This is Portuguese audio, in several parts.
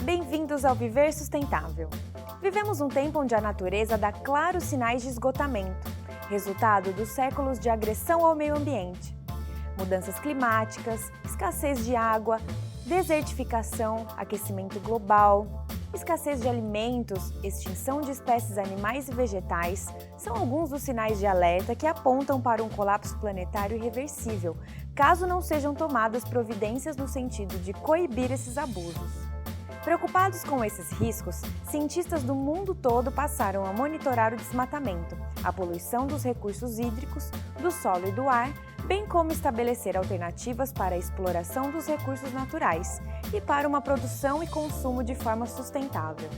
Bem-vindos ao Viver Sustentável. Vivemos um tempo onde a natureza dá claros sinais de esgotamento, resultado dos séculos de agressão ao meio ambiente. Mudanças climáticas, escassez de água, desertificação, aquecimento global, escassez de alimentos, extinção de espécies animais e vegetais são alguns dos sinais de alerta que apontam para um colapso planetário irreversível, caso não sejam tomadas providências no sentido de coibir esses abusos. Preocupados com esses riscos, cientistas do mundo todo passaram a monitorar o desmatamento, a poluição dos recursos hídricos, do solo e do ar, bem como estabelecer alternativas para a exploração dos recursos naturais e para uma produção e consumo de forma sustentável.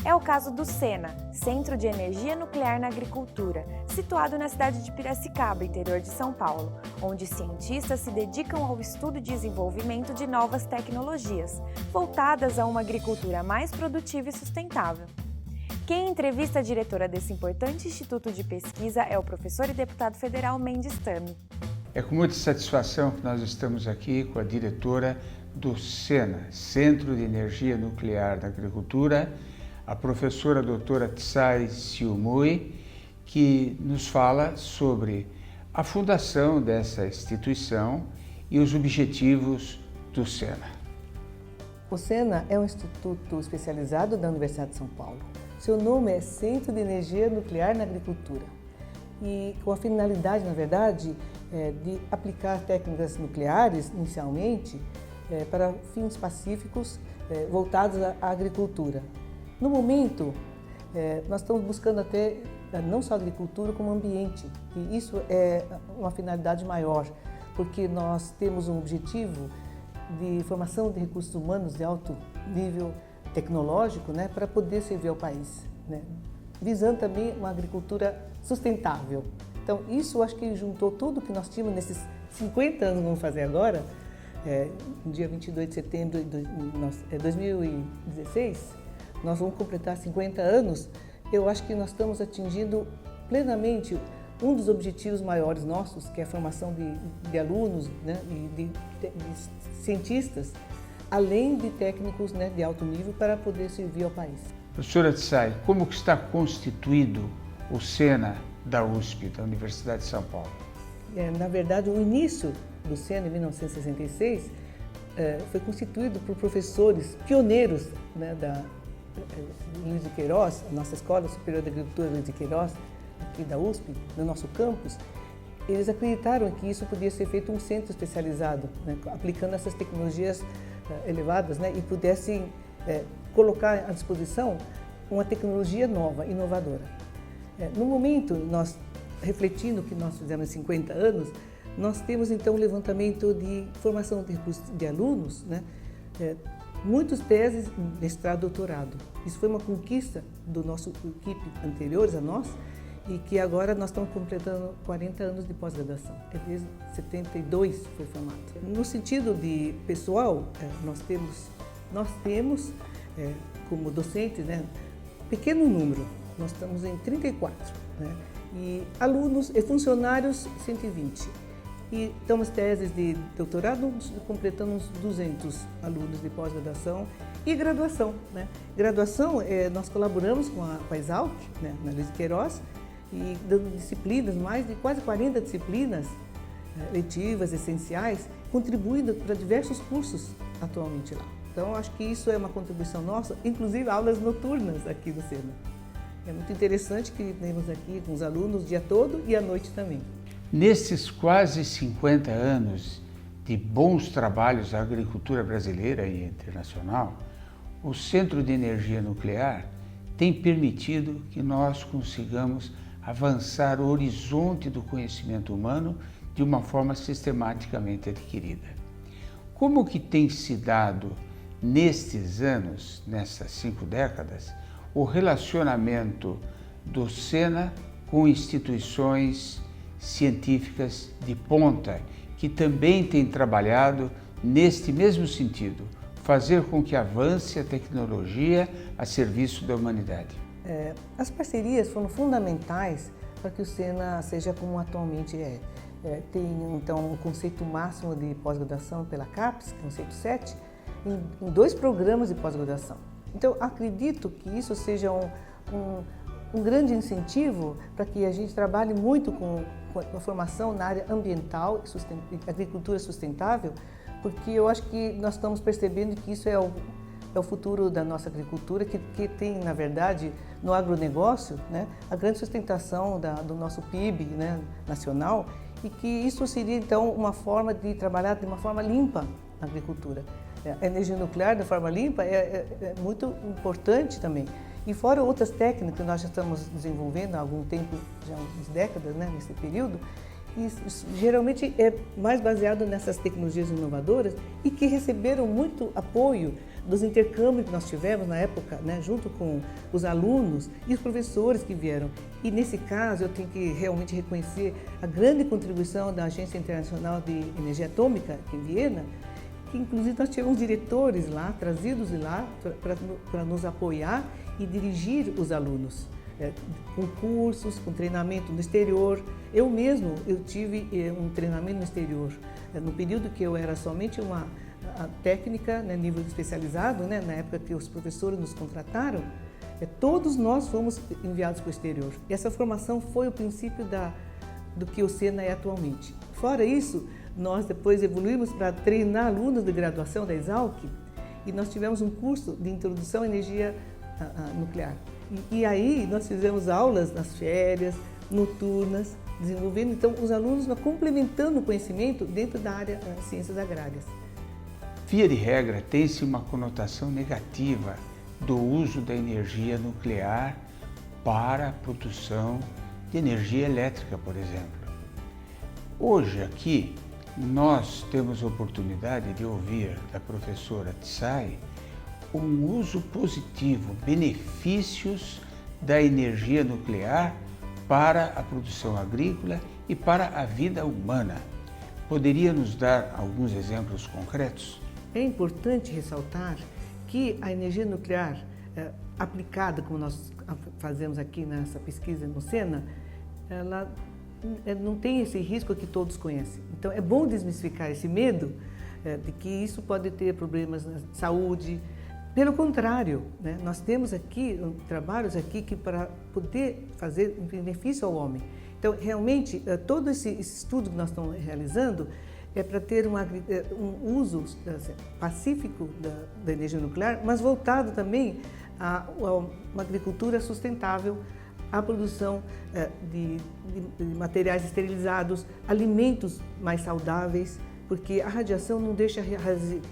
É o caso do SENA, Centro de Energia Nuclear na Agricultura, situado na cidade de Piracicaba, interior de São Paulo, onde cientistas se dedicam ao estudo e desenvolvimento de novas tecnologias, voltadas a uma agricultura mais produtiva e sustentável. Quem entrevista a diretora desse importante instituto de pesquisa é o professor e deputado federal Mendes Tami. É com muita satisfação que nós estamos aqui com a diretora do SENA, Centro de Energia Nuclear na Agricultura, a professora doutora Tsai Siu-Mui, que nos fala sobre a fundação dessa instituição e os objetivos do SENA. O SENA é um instituto especializado da Universidade de São Paulo. Seu nome é Centro de Energia Nuclear na Agricultura e com a finalidade, na verdade, de aplicar técnicas nucleares, inicialmente, para fins pacíficos voltados à agricultura. No momento, nós estamos buscando até não só agricultura, como ambiente, e isso é uma finalidade maior, porque nós temos um objetivo de formação de recursos humanos de alto nível tecnológico, para poder servir ao país, visando também uma agricultura sustentável. Então, isso eu acho que juntou tudo que nós tínhamos nesses 50 anos, vamos fazer agora, no dia 22 de setembro de 2016, nós vamos completar 50 anos, eu acho que nós estamos atingindo plenamente um dos objetivos maiores nossos, que é a formação de alunos, e de cientistas, além de técnicos de alto nível para poder servir ao país. Professora Tsai, como que está constituído o SENA da USP, da Universidade de São Paulo? Na verdade, o início do SENA, em 1966, foi constituído por professores pioneiros da Luiz de Queiroz, a nossa Escola Superior de Agricultura Luiz de Queiroz, aqui da USP, no nosso campus. Eles acreditaram que isso podia ser feito um centro especializado, aplicando essas tecnologias elevadas, e pudessem colocar à disposição uma tecnologia nova, inovadora. No momento, nós refletindo o que nós fizemos em 50 anos, nós temos então um levantamento de formação de recursos de alunos, muitos teses, mestrado, doutorado. Isso foi uma conquista do nosso equipe anteriores a nós e que agora nós estamos completando 40 anos de pós-graduação. Desde 72 foi formado. No sentido de pessoal, nós temos como docentes, pequeno número. Nós estamos em 34, e alunos e funcionários 120. E estamos teses de doutorado, completando uns 200 alunos de pós-graduação e graduação. Graduação, nós colaboramos com a Exalc, na Luiz de Queiroz, e dando disciplinas, mais de quase 40 disciplinas letivas, essenciais, contribuindo para diversos cursos atualmente lá. Então, acho que isso é uma contribuição nossa, inclusive aulas noturnas aqui no SENA. É muito interessante que temos aqui com os alunos o dia todo e à noite também. Nesses quase 50 anos de bons trabalhos da agricultura brasileira e internacional, o Centro de Energia Nuclear tem permitido que nós consigamos avançar o horizonte do conhecimento humano de uma forma sistematicamente adquirida. Como que tem se dado nestes anos, nessas 5 décadas, o relacionamento do SENA com instituições científicas de ponta, que também têm trabalhado neste mesmo sentido, fazer com que avance a tecnologia a serviço da humanidade? As parcerias foram fundamentais para que o SENA seja como atualmente é. Tem, então, o conceito máximo de pós-graduação pela CAPES, conceito 7, em 2 programas de pós-graduação. Então, acredito que isso seja um grande incentivo para que a gente trabalhe muito com a formação na área ambiental e agricultura sustentável, porque eu acho que nós estamos percebendo que isso é o futuro da nossa agricultura, que tem, na verdade, no agronegócio, né, a grande sustentação do nosso PIB, né, nacional, e que isso seria, então, uma forma de trabalhar de uma forma limpa na agricultura. A energia nuclear de forma limpa é muito importante também. E fora outras técnicas que nós já estamos desenvolvendo há algum tempo, já há umas décadas, né, nesse período, e geralmente é mais baseado nessas tecnologias inovadoras e que receberam muito apoio dos intercâmbios que nós tivemos na época, né, junto com os alunos e os professores que vieram. E nesse caso eu tenho que realmente reconhecer a grande contribuição da Agência Internacional de Energia Atômica em Viena, que inclusive nós tivemos diretores lá, trazidos de lá para nos apoiar e dirigir os alunos. Com cursos, com treinamento no exterior. Eu tive um treinamento no exterior, no período que eu era somente uma técnica, né, nível especializado, né, na época que os professores nos contrataram, todos nós fomos enviados para o exterior. E essa formação foi o princípio do que o SENA é atualmente. Fora isso, nós depois evoluímos para treinar alunos de graduação da Exalc e nós tivemos um curso de introdução à energia nuclear. E aí nós fizemos aulas nas férias, noturnas, desenvolvendo então os alunos complementando o conhecimento dentro da área de ciências agrárias. Via de regra, tem-se uma conotação negativa do uso da energia nuclear para a produção de energia elétrica, por exemplo. Hoje aqui nós temos a oportunidade de ouvir da professora Tsai um uso positivo, benefícios da energia nuclear para a produção agrícola e para a vida humana. Poderia nos dar alguns exemplos concretos? É importante ressaltar que a energia nuclear aplicada, como nós fazemos aqui nessa pesquisa no SENA, ela não tem esse risco que todos conhecem. Então é bom desmistificar esse medo de que isso pode ter problemas na saúde. Pelo contrário, né, nós temos aqui trabalhos aqui que para poder fazer um benefício ao homem. Então, realmente, todo esse estudo que nós estamos realizando é para ter um uso pacífico da energia nuclear, mas voltado também a uma agricultura sustentável, a produção de materiais esterilizados, alimentos mais saudáveis, porque a radiação não deixa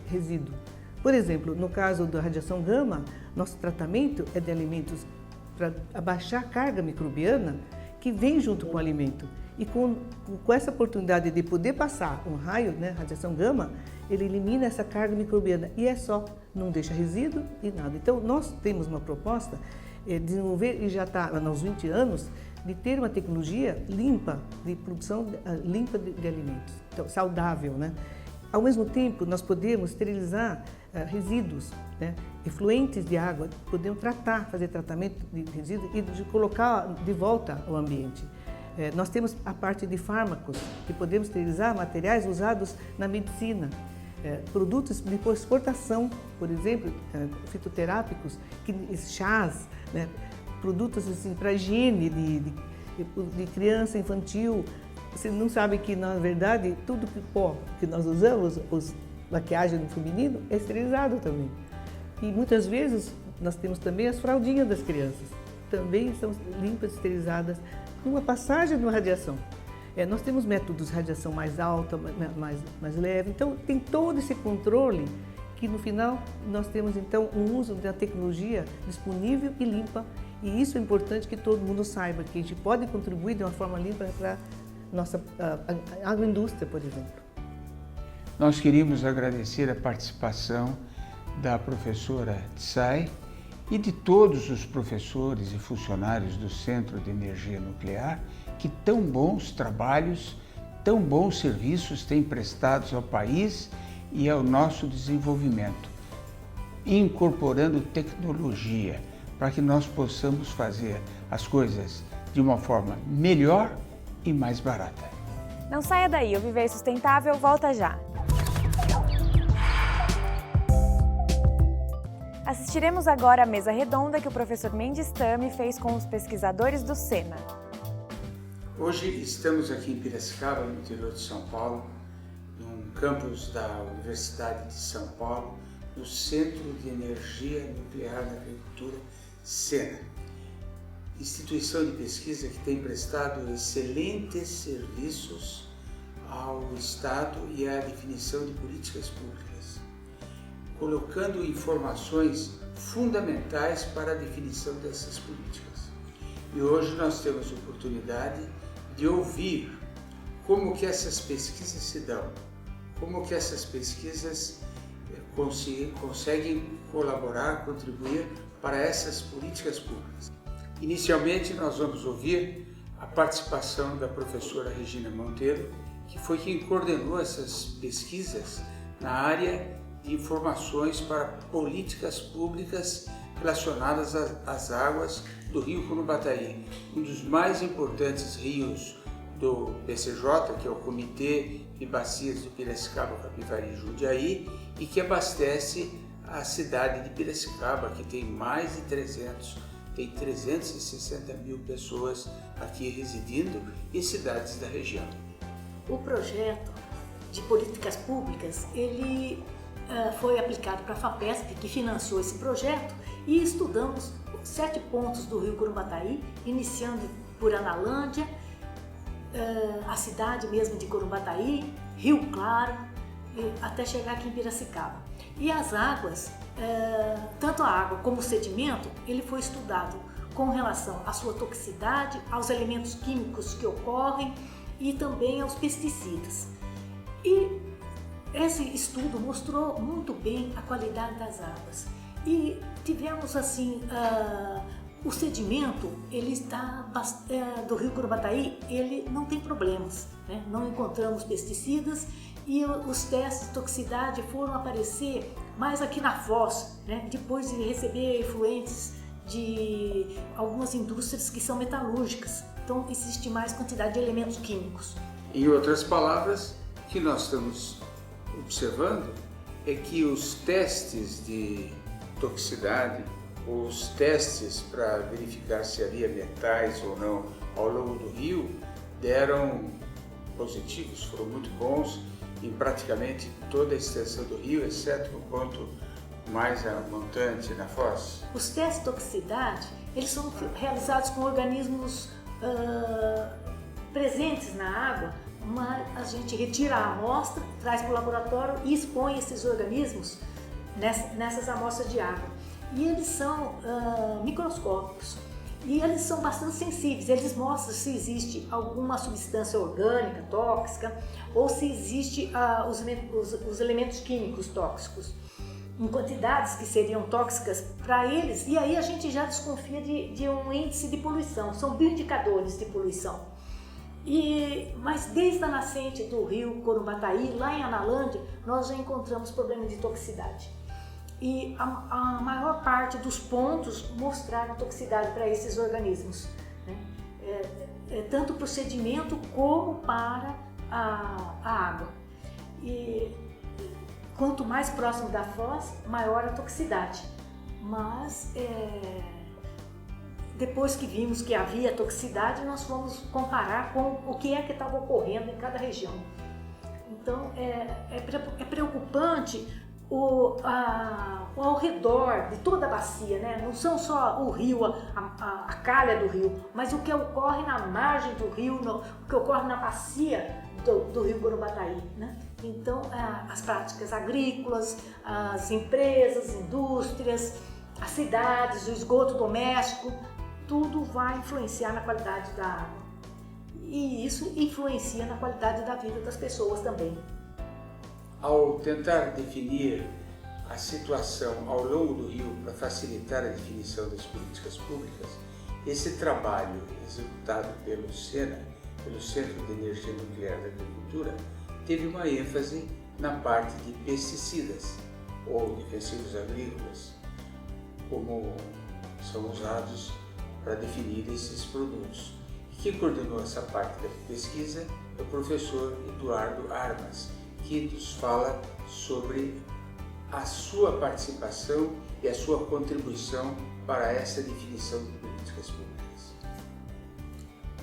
resíduo. Por exemplo, no caso da radiação gama, nosso tratamento é de alimentos para abaixar a carga microbiana que vem junto com o alimento. E com essa oportunidade de poder passar um raio, né, radiação gama, ele elimina essa carga microbiana e é só, não deixa resíduo e nada. Então, nós temos uma proposta de desenvolver, e já está nos 20 anos, de ter uma tecnologia limpa, de produção limpa de alimentos, então, saudável, né? Ao mesmo tempo, nós podemos esterilizar resíduos, né, efluentes de água, podemos fazer tratamento de resíduos e de colocar de volta ao ambiente. Nós temos a parte de fármacos, que podemos esterilizar materiais usados na medicina, produtos de exportação, por exemplo, fitoterápicos, chás, né, produtos assim, para higiene de criança infantil. Você não sabe que, na verdade, tudo que nós usamos, maquiagem no feminino, é esterilizado também. E muitas vezes nós temos também as fraldinhas das crianças, também são limpas, esterilizadas, numa passagem de uma radiação. Nós temos métodos de radiação mais alta, mais leve, então tem todo esse controle que no final nós temos então um uso da tecnologia disponível e limpa, e isso é importante que todo mundo saiba, que a gente pode contribuir de uma forma limpa para nossa agroindústria, por exemplo. Nós queríamos agradecer a participação da professora Tsai e de todos os professores e funcionários do Centro de Energia Nuclear que tão bons trabalhos, tão bons serviços têm prestados ao país e ao nosso desenvolvimento, incorporando tecnologia para que nós possamos fazer as coisas de uma forma melhor e mais barata. Não saia daí, o Viver Sustentável volta já! Assistiremos agora à mesa redonda que o professor Mendes Tami fez com os pesquisadores do SENA. Hoje estamos aqui em Piracicaba, no interior de São Paulo, num campus da Universidade de São Paulo, no Centro de Energia Nuclear da Agricultura, SENA, instituição de pesquisa que tem prestado excelentes serviços ao Estado e à definição de políticas públicas, colocando informações fundamentais para a definição dessas políticas. E hoje nós temos a oportunidade de ouvir como que essas pesquisas se dão, como que essas pesquisas conseguem colaborar, contribuir para essas políticas públicas. Inicialmente nós vamos ouvir a participação da professora Regina Monteiro, que foi quem coordenou essas pesquisas na área de informações para políticas públicas relacionadas às águas do Rio Curubataí, um dos mais importantes rios do PCJ, que é o Comitê de Bacias de Piracicaba, Capivari e Jundiaí, e que abastece a cidade de Piracicaba, que tem mais de 360 mil pessoas aqui residindo e cidades da região. O projeto de políticas públicas, ele foi aplicado para a FAPESP, que financiou esse projeto, e estudamos 7 pontos do Rio Curubataí, iniciando por Analândia, a cidade mesmo de Curubataí, Rio Claro, até chegar aqui em Piracicaba. E as águas, tanto a água como o sedimento, ele foi estudado com relação à sua toxicidade, aos elementos químicos que ocorrem e também aos pesticidas. E esse estudo mostrou muito bem a qualidade das águas. E tivemos assim, o sedimento, ele está do Rio Curubataí, ele não tem problemas, né? Não encontramos pesticidas e os testes de toxicidade foram aparecer mais aqui na foz, né? Depois de receber efluentes de algumas indústrias que são metalúrgicas. Então existe mais quantidade de elementos químicos. Em outras palavras, o que nós estamos observando é que os testes de toxicidade, os testes para verificar se havia metais ou não ao longo do rio, deram positivos, foram muito bons em praticamente toda a extensão do rio, exceto no ponto mais montante na foz. Os testes de toxicidade, eles são realizados com organismos presentes na água, mas a gente retira a amostra, traz para o laboratório e expõe esses organismos nessas amostras de água. E eles são microscópicos e eles são bastante sensíveis, eles mostram se existe alguma substância orgânica tóxica ou se existe os elementos químicos tóxicos em quantidades que seriam tóxicas para eles, e aí a gente já desconfia de um índice de poluição, são bioindicadores de poluição. Mas desde a nascente do rio Curubataí, lá em Analândia, nós já encontramos problema de toxicidade. E a maior parte dos pontos mostraram toxicidade para esses organismos, né? Tanto para o sedimento como para a água. E quanto mais próximo da foz, maior a toxicidade. Mas depois que vimos que havia toxicidade, nós fomos comparar com o que estava ocorrendo em cada região. Então é preocupante ao redor de toda a bacia, né? Não são só o rio, a calha do rio, mas o que ocorre na margem do rio, o que ocorre na bacia do Rio Curubataí, né? Então, as práticas agrícolas, as empresas, indústrias, as cidades, o esgoto doméstico, tudo vai influenciar na qualidade da água. E isso influencia na qualidade da vida das pessoas também. Ao tentar definir a situação ao longo do rio para facilitar a definição das políticas públicas, esse trabalho executado pelo SENA, pelo Centro de Energia Nuclear da Agricultura, teve uma ênfase na parte de pesticidas ou defensivos agrícolas, como são usados para definir esses produtos. E quem coordenou essa parte da pesquisa é o professor Eduardo Armas, que nos fala sobre a sua participação e a sua contribuição para essa definição de políticas públicas.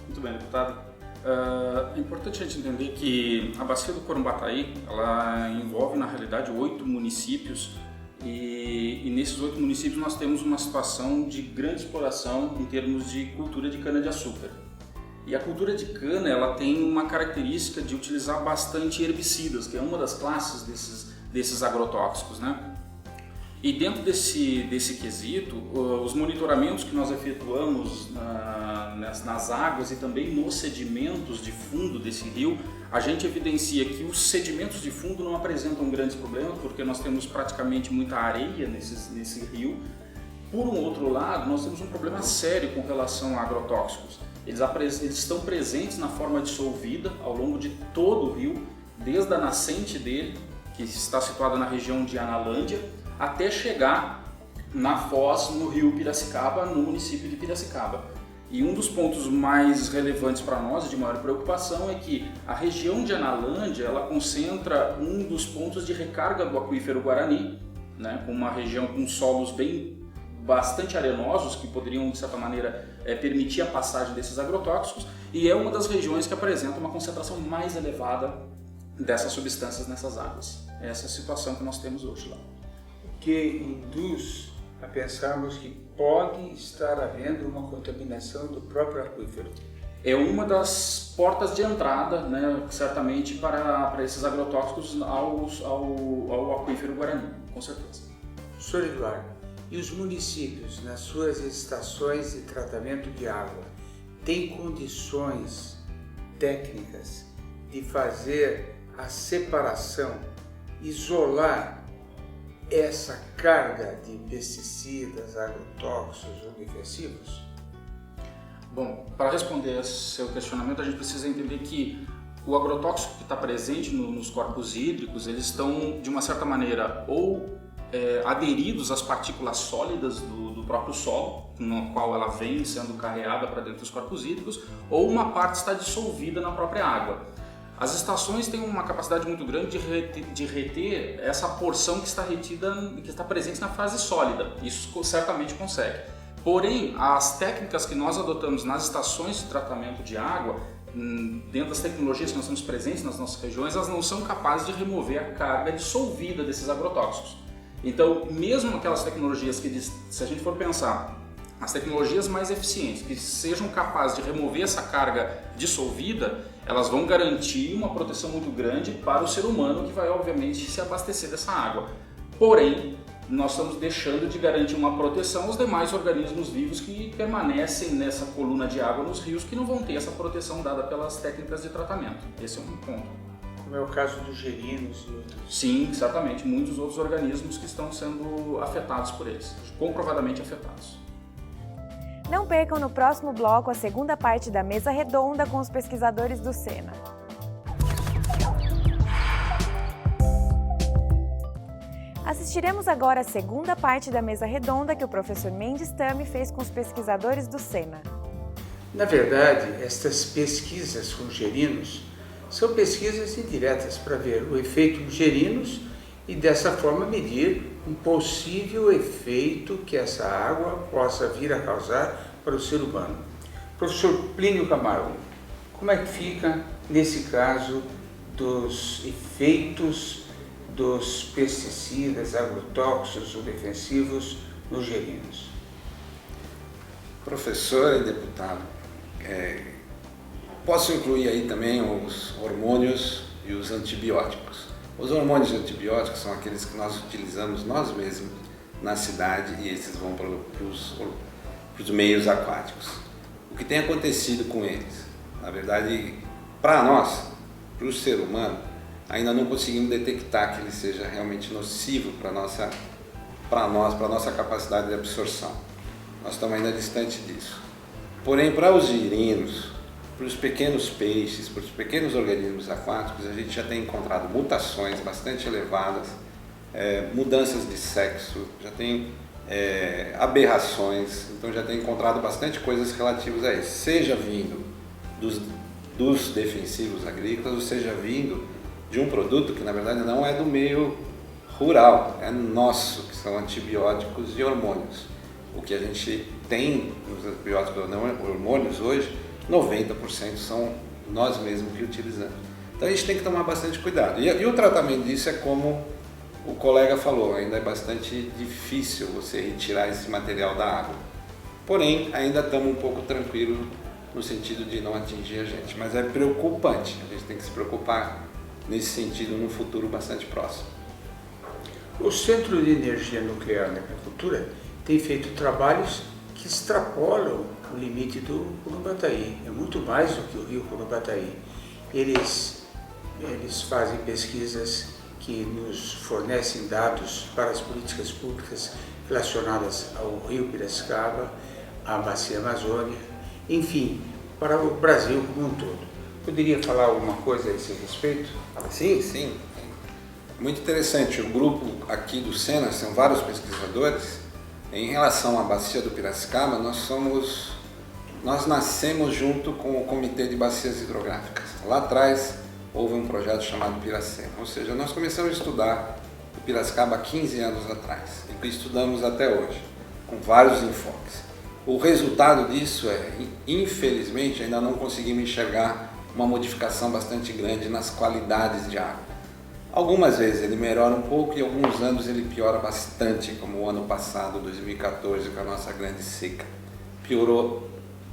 Muito bem, deputado. É importante a gente entender que a Bacia do Corumbataí, ela envolve na realidade 8 municípios e nesses 8 municípios nós temos uma situação de grande exploração em termos de cultura de cana-de-açúcar. E a cultura de cana, ela tem uma característica de utilizar bastante herbicidas, que é uma das classes desses agrotóxicos, né? E dentro desse quesito, os monitoramentos que nós efetuamos nas águas e também nos sedimentos de fundo desse rio, a gente evidencia que os sedimentos de fundo não apresentam grandes problemas, porque nós temos praticamente muita areia nesse rio. Por um outro lado, nós temos um problema sério com relação a agrotóxicos. Eles estão presentes na forma dissolvida ao longo de todo o rio, desde a nascente dele, que está situada na região de Analândia, até chegar na foz no rio Piracicaba, no município de Piracicaba. E um dos pontos mais relevantes para nós, de maior preocupação, é que a região de Analândia, ela concentra um dos pontos de recarga do aquífero Guarani, né, com uma região com solos bastante arenosos, que poderiam, de certa maneira, permitir a passagem desses agrotóxicos, e é uma das regiões que apresenta uma concentração mais elevada dessas substâncias nessas águas. Essa é a situação que nós temos hoje lá. Que induz a pensarmos que pode estar havendo uma contaminação do próprio aquífero. É uma das portas de entrada, né, certamente, para esses agrotóxicos ao aquífero Guarani, com certeza. Senhor Eduardo, e os municípios, nas suas estações de tratamento de água, têm condições técnicas de fazer a separação, isolar essa carga de pesticidas, agrotóxicos ou defensivos? Bom, para responder esse seu questionamento, a gente precisa entender que o agrotóxico que está presente nos corpos hídricos, eles estão, de uma certa maneira, ou aderidos às partículas sólidas do próprio solo, no qual ela vem sendo carreada para dentro dos corpos hídricos, ou uma parte está dissolvida na própria água. As estações têm uma capacidade muito grande de reter essa porção que está retida, que está presente na fase sólida. Isso certamente consegue. Porém, as técnicas que nós adotamos nas estações de tratamento de água, dentro das tecnologias que nós temos presentes nas nossas regiões, elas não são capazes de remover a carga dissolvida desses agrotóxicos. Então, mesmo aquelas tecnologias que, se a gente for pensar, as tecnologias mais eficientes, que sejam capazes de remover essa carga dissolvida, elas vão garantir uma proteção muito grande para o ser humano, que vai, obviamente, se abastecer dessa água. Porém, nós estamos deixando de garantir uma proteção aos demais organismos vivos que permanecem nessa coluna de água nos rios, que não vão ter essa proteção dada pelas técnicas de tratamento. Esse é um ponto. Como é o caso dos gerinos e outros. Sim, certamente, muitos outros organismos que estão sendo afetados por eles, comprovadamente afetados. Não percam no próximo bloco a segunda parte da mesa redonda com os pesquisadores do SENA. Assistiremos agora a segunda parte da mesa redonda que o professor Mendes Tami fez com os pesquisadores do SENA. Na verdade, estas pesquisas com gerinos são pesquisas indiretas para ver o efeito dos gerinos e dessa forma medir um possível efeito que essa água possa vir a causar para o ser humano. Professor Plínio Camargo, como é que fica nesse caso dos efeitos dos pesticidas, agrotóxicos ou defensivos nos gerinos? Professor e deputado, posso incluir aí também os hormônios e os antibióticos. Os hormônios e antibióticos são aqueles que nós utilizamos nós mesmos na cidade e esses vão para os meios aquáticos. O que tem acontecido com eles? Na verdade, para nós, para o ser humano, ainda não conseguimos detectar que ele seja realmente nocivo para a nossa capacidade de absorção. Nós estamos ainda distante disso. Porém, para os girinos, para os pequenos peixes, para os pequenos organismos aquáticos, a gente já tem encontrado mutações bastante elevadas, mudanças de sexo, já tem aberrações, então já tem encontrado bastante coisas relativas a isso, seja vindo dos defensivos agrícolas, ou seja vindo de um produto que na verdade não é do meio rural, é nosso, que são antibióticos e hormônios. O que a gente tem nos antibióticos e hormônios hoje, 90% são nós mesmos que utilizamos. Então a gente tem que tomar bastante cuidado. E o tratamento disso é como o colega falou, ainda é bastante difícil você retirar esse material da água. Porém, ainda estamos um pouco tranquilos no sentido de não atingir a gente. Mas é preocupante, a gente tem que se preocupar nesse sentido no futuro bastante próximo. O Centro de Energia Nuclear na Agricultura tem feito trabalhos que extrapolam o limite do Curumbataí. É muito mais do que o rio Curumbataí. Eles fazem pesquisas que nos fornecem dados para as políticas públicas relacionadas ao rio Piracicaba, à bacia amazônica, enfim, para o Brasil como um todo. Poderia falar alguma coisa a esse respeito? Sim. Muito interessante. O grupo aqui do SENA, são vários pesquisadores. Em relação à bacia do Piracicaba, nós nascemos junto com o Comitê de Bacias Hidrográficas. Lá atrás houve um projeto chamado Piracema, ou seja, nós começamos a estudar o Piracicaba há 15 anos atrás e estudamos até hoje, com vários enfoques. O resultado disso é, infelizmente, ainda não conseguimos enxergar uma modificação bastante grande nas qualidades de água. Algumas vezes ele melhora um pouco e alguns anos ele piora bastante, como o ano passado, 2014, com a nossa grande seca. Piorou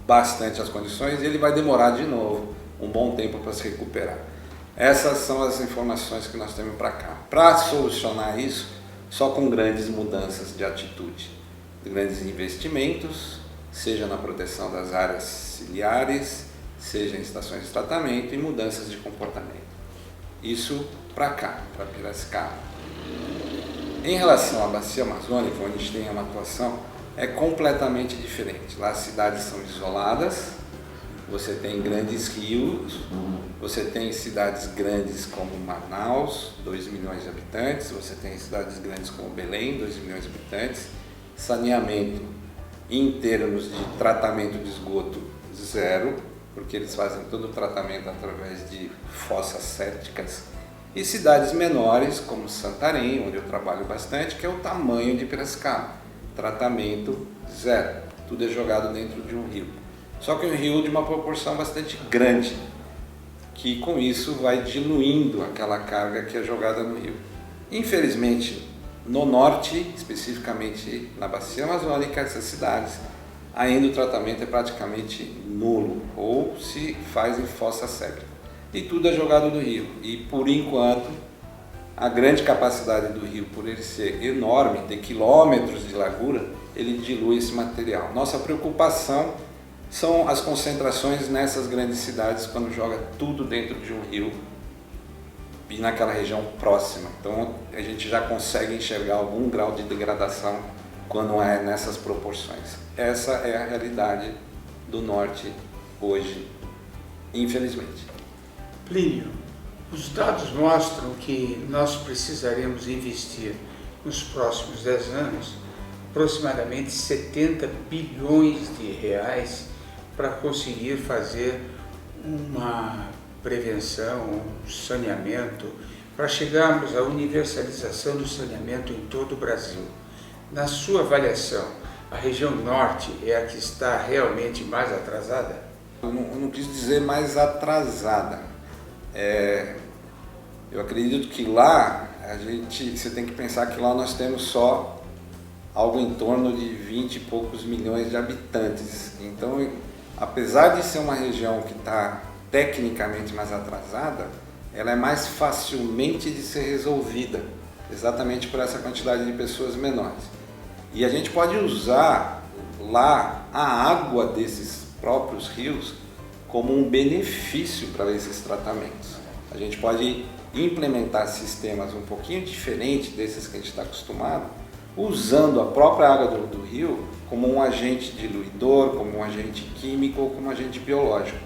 bastante as condições e ele vai demorar de novo um bom tempo para se recuperar. Essas são as informações que nós temos para cá. Para solucionar isso, só com grandes mudanças de atitude, grandes investimentos, seja na proteção das áreas ciliares, seja em estações de tratamento e mudanças de comportamento. Isso para cá, para Piracicaba. Em relação à bacia amazônica, onde a gente tem uma atuação, é completamente diferente. Lá as cidades são isoladas, você tem grandes rios, você tem cidades grandes como Manaus, 2 milhões de habitantes, você tem cidades grandes como Belém, 2 milhões de habitantes, saneamento em termos de tratamento de esgoto zero, porque eles fazem todo o tratamento através de fossas sépticas, e cidades menores como Santarém, onde eu trabalho bastante, que é o tamanho de Piracicaba, tratamento zero, tudo é jogado dentro de um rio. Só que um rio de uma proporção bastante grande, que com isso vai diluindo aquela carga que é jogada no rio. Infelizmente, no norte, especificamente na bacia amazônica, essas cidades, ainda o tratamento é praticamente nulo, ou se faz em fossa séptica. E tudo é jogado no rio. E por enquanto, a grande capacidade do rio, por ele ser enorme, ter quilômetros de largura, ele dilui esse material. Nossa preocupação são as concentrações nessas grandes cidades, quando joga tudo dentro de um rio e naquela região próxima. Então a gente já consegue enxergar algum grau de degradação quando é nessas proporções. Essa é a realidade do norte hoje, infelizmente. Plínio, os dados mostram que nós precisaremos investir nos próximos 10 anos aproximadamente 70 bilhões de reais para conseguir fazer uma prevenção, um saneamento, para chegarmos à universalização do saneamento em todo o Brasil. Na sua avaliação, a região norte é a que está realmente mais atrasada? Eu não quis dizer mais atrasada. Eu acredito que lá, você tem que pensar que lá nós temos só algo em torno de 20 e poucos milhões de habitantes. Então, apesar de ser uma região que está tecnicamente mais atrasada, ela é mais facilmente de ser resolvida, exatamente por essa quantidade de pessoas menores. E a gente pode usar lá a água desses próprios rios como um benefício para esses tratamentos. A gente pode implementar sistemas um pouquinho diferentes desses que a gente está acostumado, usando a própria água do rio como um agente diluidor, como um agente químico ou como um agente biológico.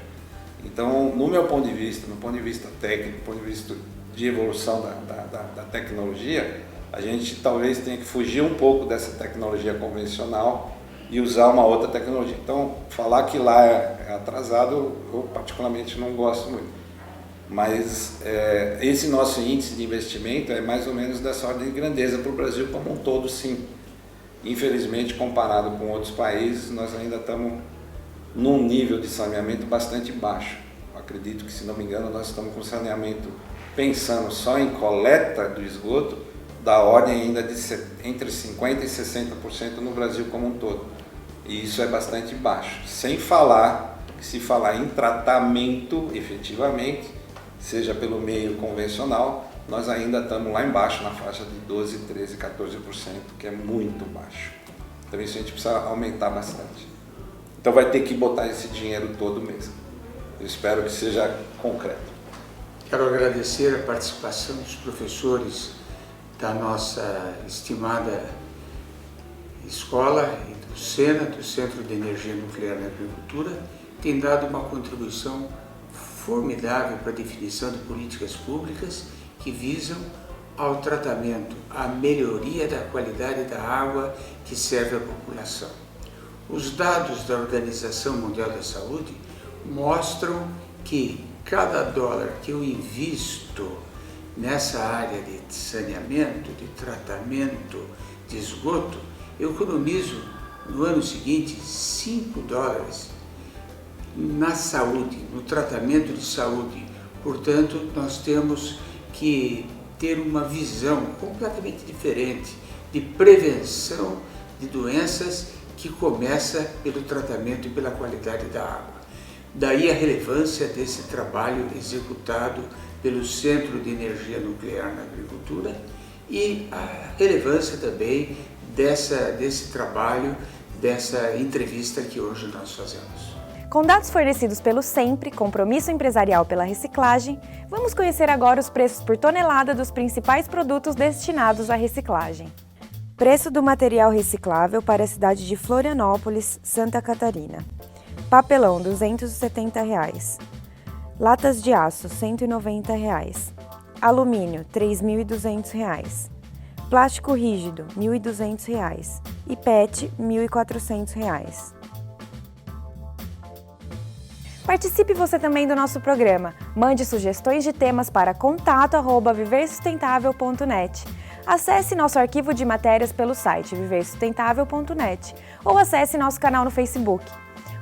Então, no meu ponto de vista, no ponto de vista técnico, no ponto de vista de evolução da tecnologia, a gente talvez tenha que fugir um pouco dessa tecnologia convencional e usar uma outra tecnologia. Então, falar que lá é atrasado, eu particularmente não gosto muito. Mas esse nosso índice de investimento é mais ou menos dessa ordem de grandeza para o Brasil como um todo, sim. Infelizmente, comparado com outros países, nós ainda estamos num nível de saneamento bastante baixo. Eu acredito que, se não me engano, nós estamos com saneamento, pensando só em coleta do esgoto, da ordem ainda de entre 50% e 60% no Brasil como um todo. E isso é bastante baixo. Sem falar que, se falar em tratamento, efetivamente, seja pelo meio convencional, nós ainda estamos lá embaixo, na faixa de 12%, 13%, 14%, que é muito baixo. Então isso a gente precisa aumentar bastante. Então vai ter que botar esse dinheiro todo mesmo. Eu espero que seja concreto. Quero agradecer a participação dos professores da nossa estimada escola e do SENA, do Centro de Energia Nuclear na Agricultura, que tem dado uma contribuição formidável para a definição de políticas públicas que visam ao tratamento, à melhoria da qualidade da água que serve à população. Os dados da Organização Mundial da Saúde mostram que cada dólar que eu invisto nessa área de saneamento, de tratamento, de esgoto, eu economizo no ano seguinte 5 dólares na saúde, no tratamento de saúde. Portanto, nós temos que ter uma visão completamente diferente de prevenção de doenças, que começa pelo tratamento e pela qualidade da água. Daí a relevância desse trabalho executado pelo Centro de Energia Nuclear na Agricultura e a relevância também desse trabalho, dessa entrevista que hoje nós fazemos. Com dados fornecidos pelo SEMPRE, Compromisso Empresarial pela Reciclagem, vamos conhecer agora os preços por tonelada dos principais produtos destinados à reciclagem. Preço do material reciclável para a cidade de Florianópolis, Santa Catarina. Papelão, R$ 270. Latas de aço, R$ 190. Alumínio, R$ 3.200. Plástico rígido, R$ 1.200. E PET, R$ 1.400. Participe você também do nosso programa. Mande sugestões de temas para contato@viversustentável.net. Acesse nosso arquivo de matérias pelo site viversustentável.net ou acesse nosso canal no Facebook.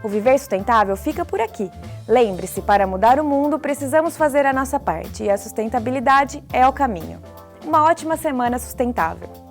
O Viver Sustentável fica por aqui. Lembre-se, para mudar o mundo, precisamos fazer a nossa parte e a sustentabilidade é o caminho. Uma ótima semana sustentável!